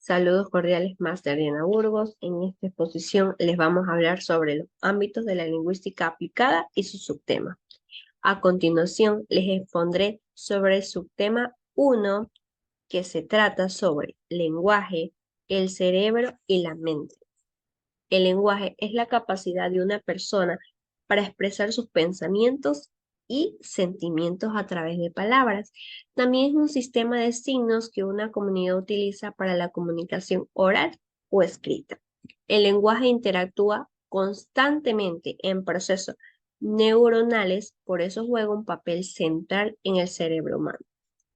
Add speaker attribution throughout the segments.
Speaker 1: Saludos cordiales, Master Diana Burgos. En esta exposición les vamos a hablar sobre los ámbitos de la lingüística aplicada y su subtema. A continuación, les expondré sobre el subtema 1, que se trata sobre lenguaje, el cerebro y la mente. El lenguaje es la capacidad de una persona para expresar sus pensamientos y sentimientos a través de palabras. También es un sistema de signos que una comunidad utiliza para la comunicación oral o escrita. El lenguaje interactúa constantemente en procesos neuronales, por eso juega un papel central en el cerebro humano,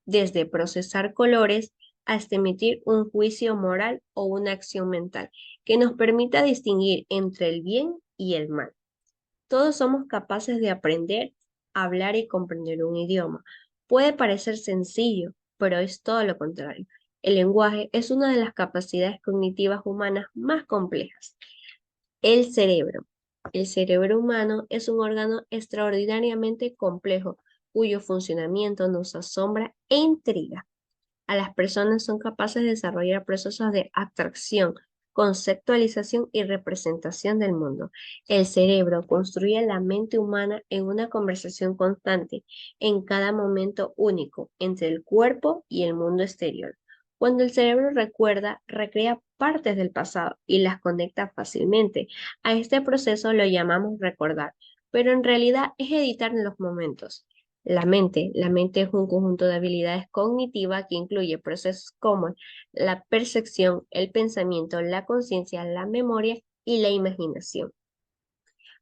Speaker 1: desde procesar colores hasta emitir un juicio moral o una acción mental que nos permita distinguir entre el bien y el mal. Todos somos capaces de aprender, hablar y comprender un idioma. Puede parecer sencillo, pero es todo lo contrario. El lenguaje es una de las capacidades cognitivas humanas más complejas. El cerebro. El cerebro humano es un órgano extraordinariamente complejo cuyo funcionamiento nos asombra e intriga. A las personas son capaces de desarrollar procesos de abstracción, conceptualización y representación del mundo. El cerebro construye la mente humana en una conversación constante, en cada momento único, entre el cuerpo y el mundo exterior. Cuando el cerebro recuerda, recrea partes del pasado y las conecta fácilmente. A este proceso lo llamamos recordar, pero en realidad es editar los momentos. La mente es un conjunto de habilidades cognitivas que incluye procesos como la percepción, el pensamiento, la conciencia, la memoria y la imaginación,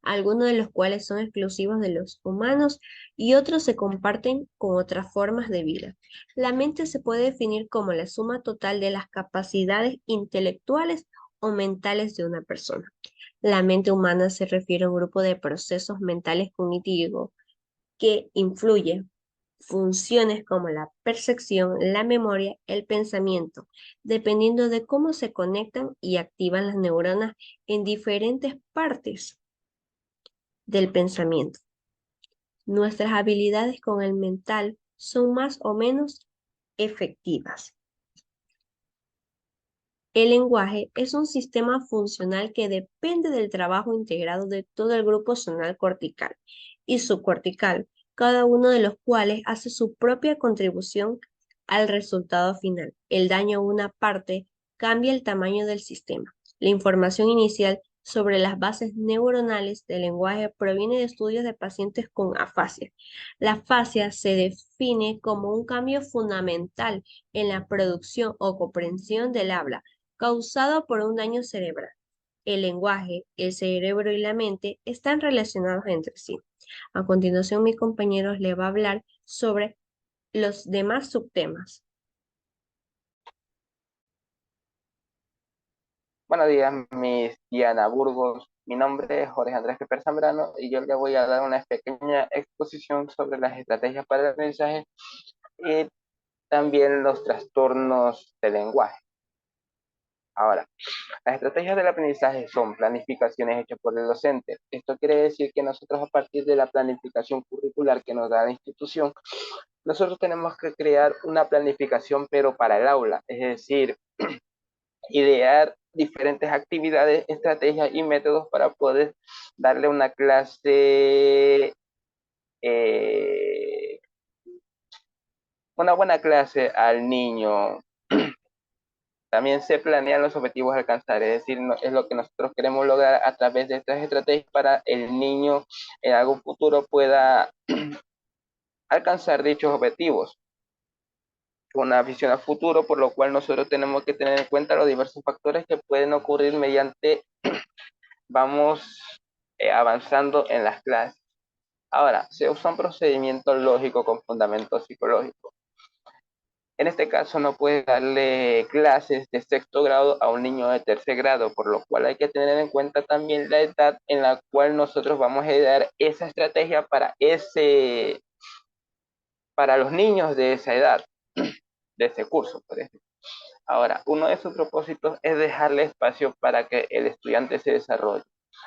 Speaker 1: algunos de los cuales son exclusivos de los humanos y otros se comparten con otras formas de vida. La mente se puede definir como la suma total de las capacidades intelectuales o mentales de una persona. La mente humana se refiere a un grupo de procesos mentales cognitivos que influye funciones como la percepción, la memoria, el pensamiento, dependiendo de cómo se conectan y activan las neuronas en diferentes partes del pensamiento. Nuestras habilidades con el mental son más o menos efectivas. El lenguaje es un sistema funcional que depende del trabajo integrado de todo el grupo zonal cortical y subcortical, cada uno de los cuales hace su propia contribución al resultado final. El daño a una parte cambia el tamaño del sistema. La información inicial sobre las bases neuronales del lenguaje proviene de estudios de pacientes con afasia. La afasia se define como un cambio fundamental en la producción o comprensión del habla causado por un daño cerebral. El lenguaje, el cerebro y la mente están relacionados entre sí. A continuación, mi compañero le va a hablar sobre los demás subtemas.
Speaker 2: Buenos días, Miss Diana Burgos. Mi nombre es Jorge Andrés Pepper Zambrano y yo le voy a dar una pequeña exposición sobre las estrategias para el aprendizaje y también los trastornos del lenguaje. Ahora, las estrategias del aprendizaje son planificaciones hechas por el docente. Esto quiere decir que nosotros, a partir de la planificación curricular que nos da la institución, nosotros tenemos que crear una planificación pero para el aula, es decir, idear diferentes actividades, estrategias y métodos para poder darle una clase, eh, una buena clase al niño. También se planean los objetivos a alcanzar, es decir, es lo que nosotros queremos lograr a través de estas estrategias para el niño en algún futuro pueda alcanzar dichos objetivos. Una visión a futuro, por lo cual nosotros tenemos que tener en cuenta los diversos factores que pueden ocurrir mediante vamos avanzando en las clases. Ahora, se usa un procedimiento lógico con fundamento psicológico. En este caso, no puedes darle clases de sexto grado a un niño de tercer grado, por lo cual hay que tener en cuenta también la edad en la cual nosotros vamos a dar esa estrategia para los niños de esa edad, de ese curso, por ejemplo. Ahora, uno de sus propósitos es dejarle espacio para que el estudiante se desarrolle.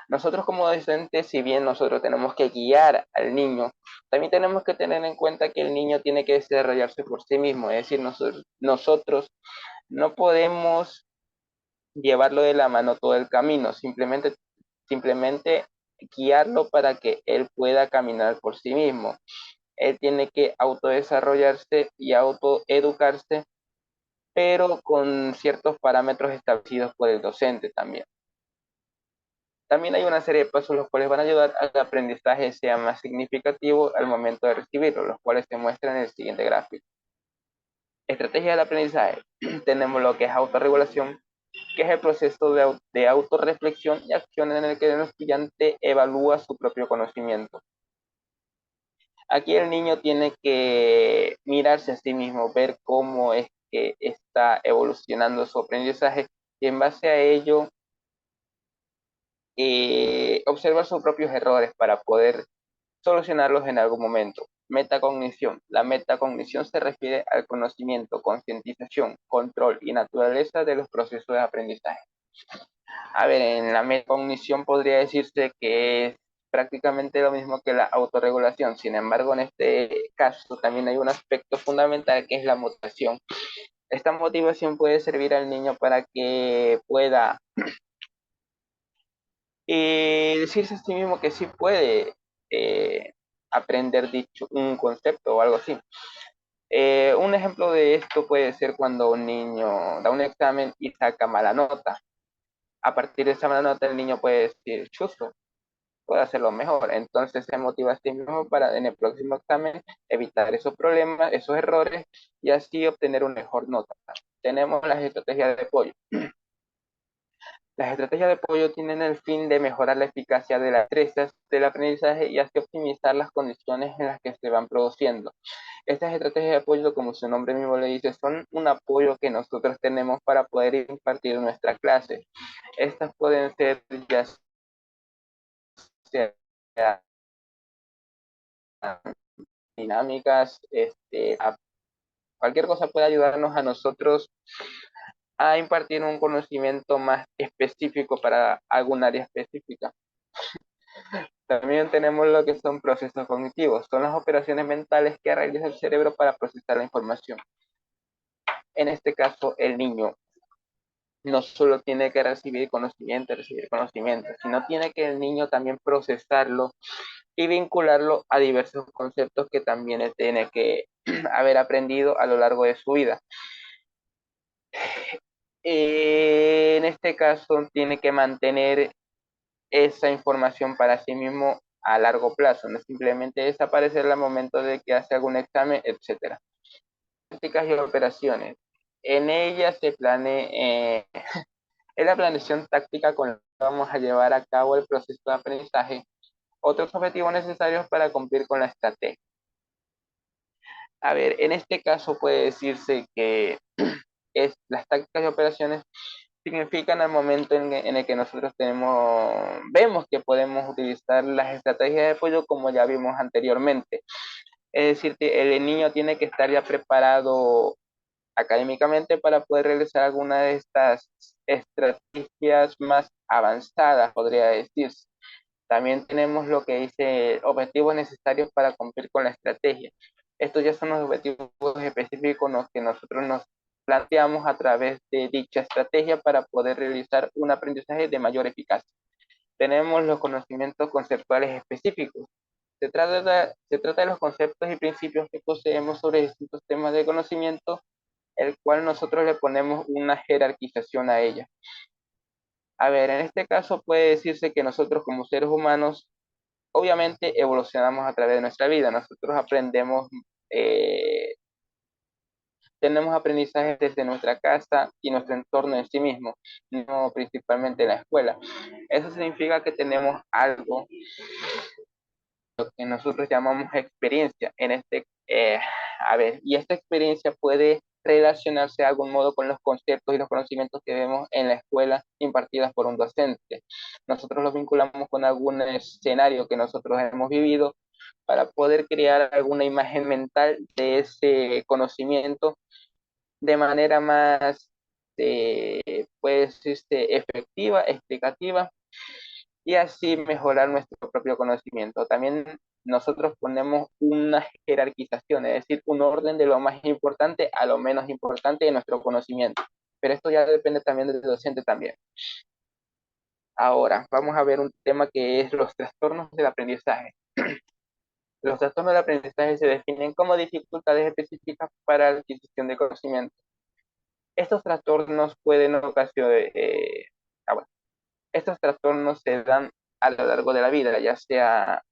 Speaker 2: Nosotros como docentes, si bien nosotros tenemos que guiar al niño, también tenemos que tener en cuenta que el niño tiene que desarrollarse por sí mismo. Es decir, nosotros no podemos llevarlo de la mano todo el camino, simplemente guiarlo para que él pueda caminar por sí mismo. Él tiene que autodesarrollarse y autoeducarse, pero con ciertos parámetros establecidos por el docente también. También hay una serie de pasos los cuales van a ayudar a que el aprendizaje sea más significativo al momento de recibirlo, los cuales se muestran en el siguiente gráfico. Estrategia del aprendizaje. Tenemos lo que es autorregulación, que es el proceso de autorreflexión y acción en el que el estudiante evalúa su propio conocimiento. Aquí el niño tiene que mirarse a sí mismo, ver cómo es que está evolucionando su aprendizaje y en base a ello observar sus propios errores para poder solucionarlos en algún momento. Metacognición. La metacognición se refiere al conocimiento, concientización, control y naturaleza de los procesos de aprendizaje. A ver, en la metacognición podría decirse que es prácticamente lo mismo que la autorregulación. Sin embargo, en este caso también hay un aspecto fundamental que es la motivación. Esta motivación puede servir al niño para que pueda decirse a sí mismo que sí puede eh, aprender dicho un concepto o algo así. Un ejemplo de esto puede ser cuando un niño da un examen y saca mala nota. A partir de esa mala nota el niño puede decir, chuzo, puedo hacerlo mejor. Entonces se motiva a sí mismo para en el próximo examen evitar esos problemas, esos errores y así obtener una mejor nota. Tenemos las estrategias de apoyo. Las estrategias de apoyo tienen el fin de mejorar la eficacia de las destrezas del aprendizaje y así optimizar las condiciones en las que se van produciendo. Estas estrategias de apoyo, como su nombre mismo le dice, son un apoyo que nosotros tenemos para poder impartir nuestra clase. Estas pueden ser ya sea dinámicas, cualquier cosa puede ayudarnos a nosotros a impartir un conocimiento más específico para algún área específica. También tenemos lo que son procesos cognitivos, son las operaciones mentales que realiza el cerebro para procesar la información. En este caso, el niño no solo tiene que recibir conocimiento, sino tiene que el niño también procesarlo y vincularlo a diversos conceptos que también él tiene que haber aprendido a lo largo de su vida. En este caso, tiene que mantener esa información para sí mismo a largo plazo, no simplemente desaparecerla al momento de que hace algún examen, etcétera. Prácticas y operaciones. En ellas se planea, es la planeación táctica con la que vamos a llevar a cabo el proceso de aprendizaje. Otros objetivos necesarios para cumplir con la estrategia. A ver, en este caso puede decirse que las tácticas y operaciones significan el momento en el que nosotros vemos que podemos utilizar las estrategias de apoyo como ya vimos anteriormente. Es decir, que el niño tiene que estar ya preparado académicamente para poder realizar alguna de estas estrategias más avanzadas, podría decirse. También tenemos lo que dice objetivos necesarios para cumplir con la estrategia. Estos ya son los objetivos específicos los que nosotros nos planteamos a través de dicha estrategia para poder realizar un aprendizaje de mayor eficacia. Tenemos los conocimientos conceptuales específicos. Se trata de los conceptos y principios que poseemos sobre distintos temas de conocimiento, el cual nosotros le ponemos una jerarquización a ella. A ver, en este caso puede decirse que nosotros como seres humanos obviamente evolucionamos a través de nuestra vida. Nosotros aprendemos, tenemos aprendizajes desde nuestra casa y nuestro entorno en sí mismo, no principalmente en la escuela. Eso significa que tenemos algo que nosotros llamamos experiencia. A ver, y esta experiencia puede relacionarse de algún modo con los conceptos y los conocimientos que vemos en la escuela impartidas por un docente. Nosotros los vinculamos con algún escenario que nosotros hemos vivido para poder crear alguna imagen mental de ese conocimiento de manera más, pues, efectiva, explicativa y así mejorar nuestro propio conocimiento. También nosotros ponemos una jerarquización, es decir, un orden de lo más importante a lo menos importante de nuestro conocimiento. pero esto ya depende también del docente también. Ahora, vamos a ver un tema que es los trastornos del aprendizaje. Los trastornos del aprendizaje se definen como dificultades específicas para la adquisición de conocimiento. Estos trastornos pueden ocasionar, bueno, estos trastornos se dan a lo largo de la vida, ya sea,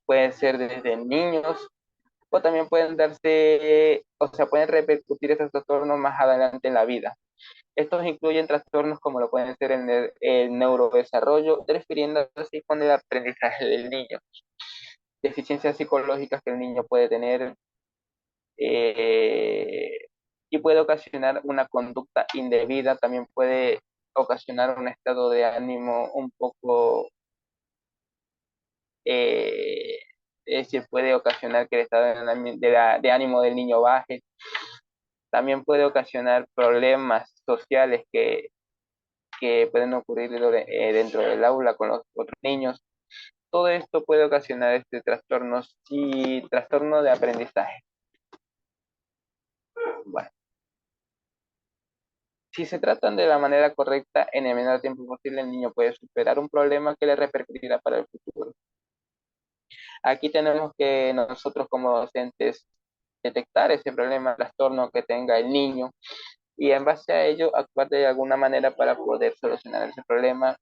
Speaker 2: pueden ser desde niños o también pueden darse, o sea, pueden repercutir estos trastornos más adelante en la vida. Estos incluyen trastornos como lo pueden ser el neurodesarrollo, refiriéndose con el aprendizaje del niño, deficiencias psicológicas que el niño puede tener, eh, y puede ocasionar una conducta indebida, también puede ocasionar un estado de ánimo un poco, eh, es decir, puede ocasionar que el estado de ánimo del niño baje, también puede ocasionar problemas sociales que pueden ocurrir dentro del aula con los otros niños. Todo esto puede ocasionar este trastorno de aprendizaje. Bueno, si se tratan de la manera correcta, en el menor tiempo posible, el niño puede superar un problema que le repercutirá para el futuro. Aquí tenemos que nosotros como docentes detectar ese problema, trastorno que tenga el niño y en base a ello actuar de alguna manera para poder solucionar ese problema,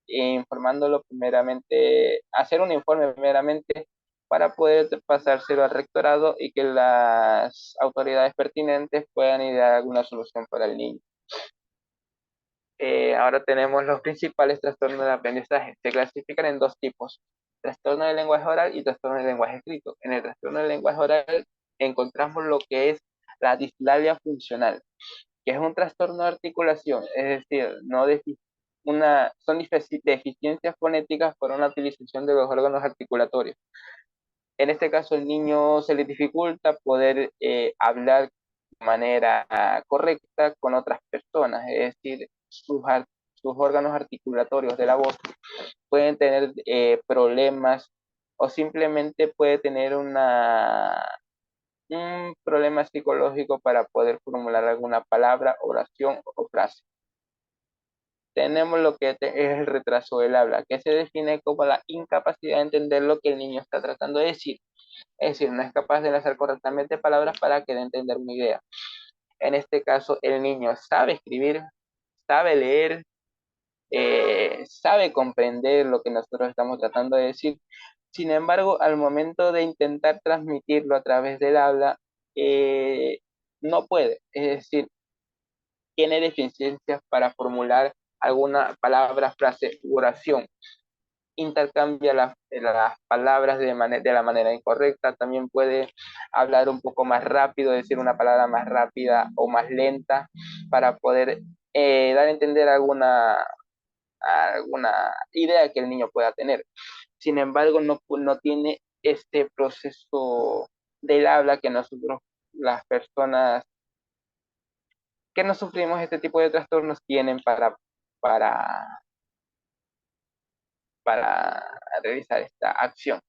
Speaker 2: informándolo primeramente, hacer un informe primeramente para poder pasárselo al rectorado y que las autoridades pertinentes puedan idear alguna solución para el niño. Ahora tenemos los principales trastornos de aprendizaje. Se clasifican en dos tipos, trastorno del lenguaje oral y trastorno del lenguaje escrito. En el trastorno del lenguaje oral encontramos lo que es la dislalia funcional, que es un trastorno de articulación, es decir, no son deficiencias fonéticas por una utilización de los órganos articulatorios. En este caso, el niño se le dificulta poder hablar de manera correcta con otras personas, es decir, sus órganos articulatorios de la voz pueden tener problemas o simplemente puede tener un problema psicológico para poder formular alguna palabra, oración o frase. Tenemos lo que es el retraso del habla, que se define como la incapacidad de entender lo que el niño está tratando de decir. Es decir, no es capaz de enlazar correctamente palabras para que dé a entender una idea. En este caso, el niño sabe escribir, sabe leer, sabe comprender lo que nosotros estamos tratando de decir. Sin embargo, al momento de intentar transmitirlo a través del habla, eh, no puede. Es decir, tiene deficiencias para formular alguna palabra, frase u oración. Intercambia las palabras de la manera incorrecta, también puede hablar un poco más rápido, decir una palabra más rápida o más lenta para poder dar a entender alguna idea que el niño pueda tener. Sin embargo, no tiene este proceso del habla que nosotros, las personas que no sufrimos este tipo de trastornos, tienen para, para realizar esta acción.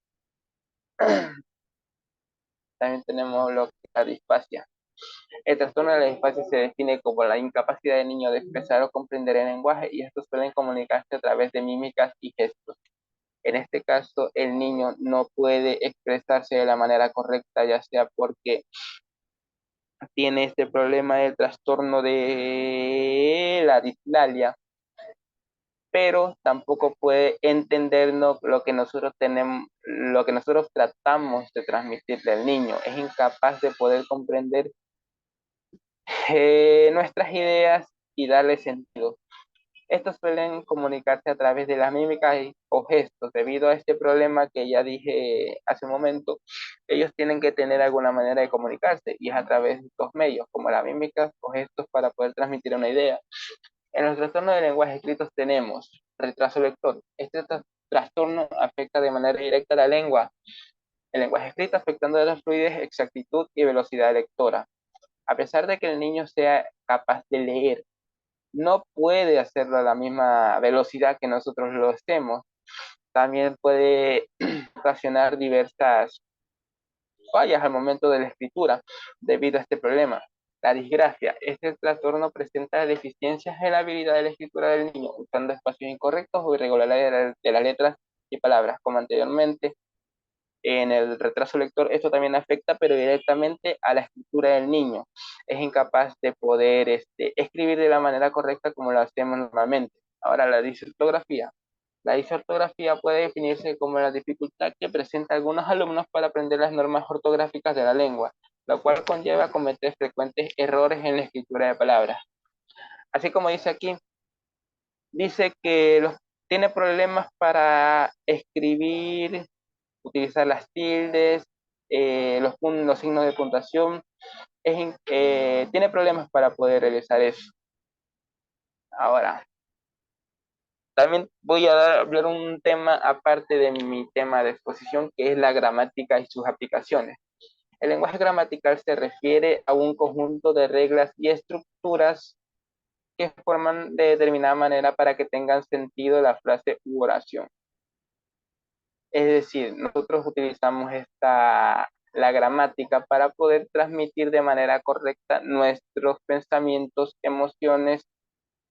Speaker 2: También tenemos lo que es la disfasia. El trastorno de la disfasia se define como la incapacidad del niño de expresar o comprender el lenguaje y estos suelen comunicarse a través de mímicas y gestos. En este caso, el niño no puede expresarse de la manera correcta, ya sea porque tiene este problema del trastorno de la dislalia, pero tampoco puede entendernos lo que nosotros tenemos, lo que nosotros tratamos de transmitirle al niño. Es incapaz de poder comprender nuestras ideas y darle sentido. Estos suelen comunicarse a través de las mímicas o gestos. Debido a este problema que ya dije hace un momento, ellos tienen que tener alguna manera de comunicarse y es a través de estos medios, como las mímicas o gestos para poder transmitir una idea. En los trastornos de lenguaje escritos tenemos retraso lector. Este trastorno afecta de manera directa a la lengua, el lenguaje escrito afectando la fluidez, exactitud y velocidad lectora. A pesar de que el niño sea capaz de leer, no puede hacerlo a la misma velocidad que nosotros lo hacemos. También puede ocasionar diversas fallas al momento de la escritura debido a este problema. La disgrafia. Este trastorno presenta deficiencias en la habilidad de la escritura del niño, usando espacios incorrectos o irregularidades de las letras y palabras, como anteriormente. En el retraso lector esto también afecta, pero directamente a la escritura del niño. Es incapaz de poder escribir de la manera correcta como lo hacemos normalmente. Ahora, la disortografía. La disortografía puede definirse como la dificultad que presenta algunos alumnos para aprender las normas ortográficas de la lengua, lo cual conlleva a cometer frecuentes errores en la escritura de palabras. Así como dice aquí, dice que tiene problemas para escribir, utilizar las tildes, los signos de puntuación. Tiene problemas para poder realizar eso. Ahora, también voy a hablar un tema aparte de mi tema de exposición, que es la gramática y sus aplicaciones. El lenguaje gramatical se refiere a un conjunto de reglas y estructuras que forman de determinada manera para que tengan sentido la frase u oración. Es decir, nosotros utilizamos la gramática para poder transmitir de manera correcta nuestros pensamientos, emociones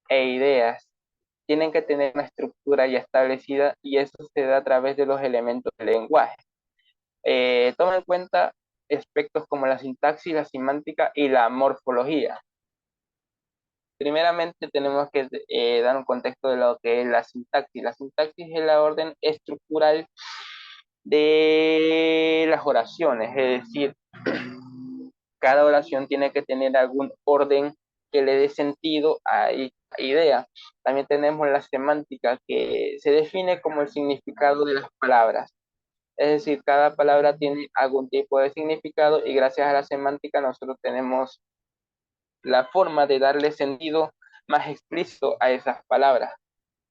Speaker 2: e ideas. Tienen que tener una estructura ya establecida y eso se da a través de los elementos del lenguaje. Toma en cuenta aspectos como la sintaxis, la semántica y la morfología. Primeramente tenemos que dar un contexto de lo que es la sintaxis. La sintaxis es la orden estructural de las oraciones, es decir, cada oración tiene que tener algún orden que le dé sentido a idea. También tenemos la semántica, que se define como el significado de las palabras. Es decir, cada palabra tiene algún tipo de significado y gracias a la semántica nosotros tenemos la forma de darle sentido más explícito a esas palabras.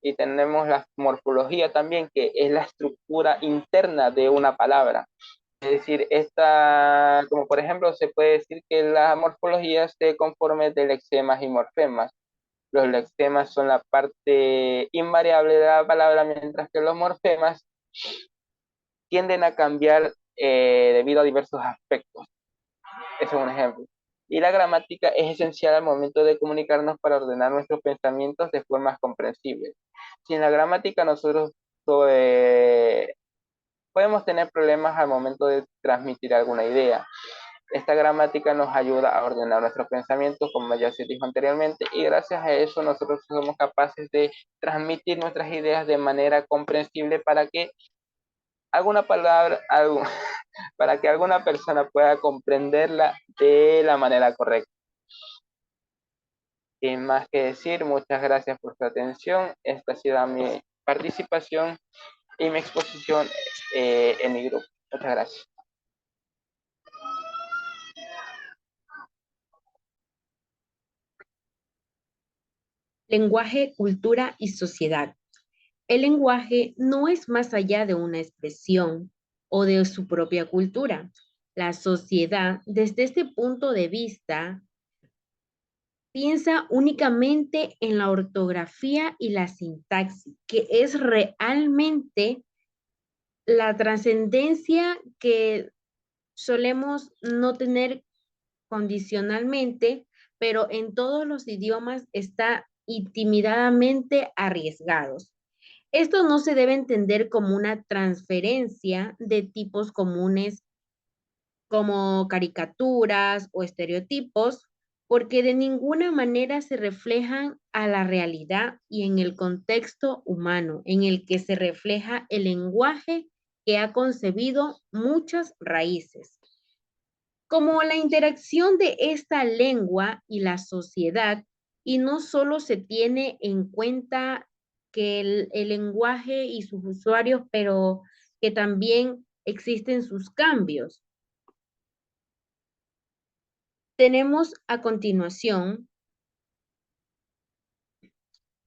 Speaker 2: Y tenemos la morfología también, que es la estructura interna de una palabra. Es decir, como por ejemplo, se puede decir que la morfología se conforme de lexemas y morfemas. Los lexemas son la parte invariable de la palabra, mientras que los morfemas tienden a cambiar debido a diversos aspectos. Ese es un ejemplo. Y la gramática es esencial al momento de comunicarnos para ordenar nuestros pensamientos de formas comprensibles. Sin la gramática nosotros eh, podemos tener problemas al momento de transmitir alguna idea. Esta gramática nos ayuda a ordenar nuestros pensamientos, como ya se dijo anteriormente, y gracias a eso nosotros somos capaces de transmitir nuestras ideas de manera comprensible para que alguna palabra, para que alguna persona pueda comprenderla de la manera correcta. Sin más que decir, muchas gracias por su atención. Esta ha sido mi participación y mi exposición en mi grupo. Muchas gracias.
Speaker 3: Lenguaje, cultura y sociedad. El lenguaje no es más allá de una expresión o de su propia cultura. La sociedad, desde este punto de vista, piensa únicamente en la ortografía y la sintaxis, que es realmente la trascendencia que solemos no tener condicionalmente, pero en todos los idiomas está intimidadamente arriesgados. Esto no se debe entender como una transferencia de tipos comunes como caricaturas o estereotipos, porque de ninguna manera se reflejan a la realidad y en el contexto humano en el que se refleja el lenguaje que ha concebido muchas raíces. Como la interacción de esta lengua y la sociedad, y no solo se tiene en cuenta que el lenguaje y sus usuarios, pero que también existen sus cambios. Tenemos a continuación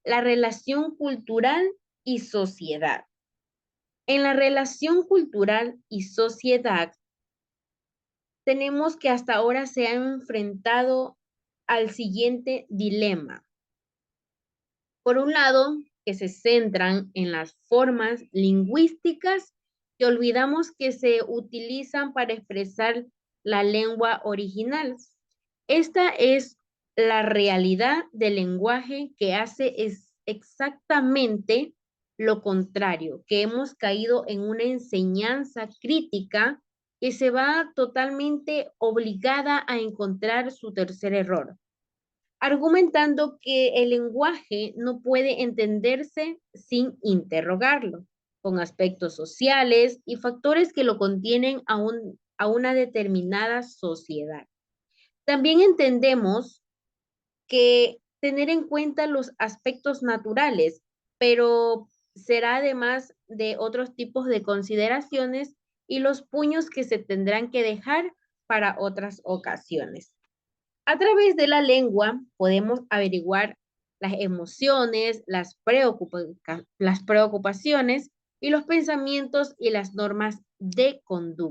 Speaker 3: la relación cultural y sociedad. En la relación cultural y sociedad, tenemos que hasta ahora se ha enfrentado al siguiente dilema. Por un lado, que se centran en las formas lingüísticas que olvidamos que se utilizan para expresar la lengua original. Esta es la realidad del lenguaje que hace exactamente lo contrario, que hemos caído en una enseñanza crítica que se va totalmente obligada a encontrar su tercer error, argumentando que el lenguaje no puede entenderse sin interrogarlo, con aspectos sociales y factores que lo contienen a una determinada sociedad. También entendemos que tener en cuenta los aspectos naturales, pero será además de otros tipos de consideraciones y los puños que se tendrán que dejar para otras ocasiones. A través de la lengua podemos averiguar las emociones, las preocupaciones y los pensamientos y las normas de conducta.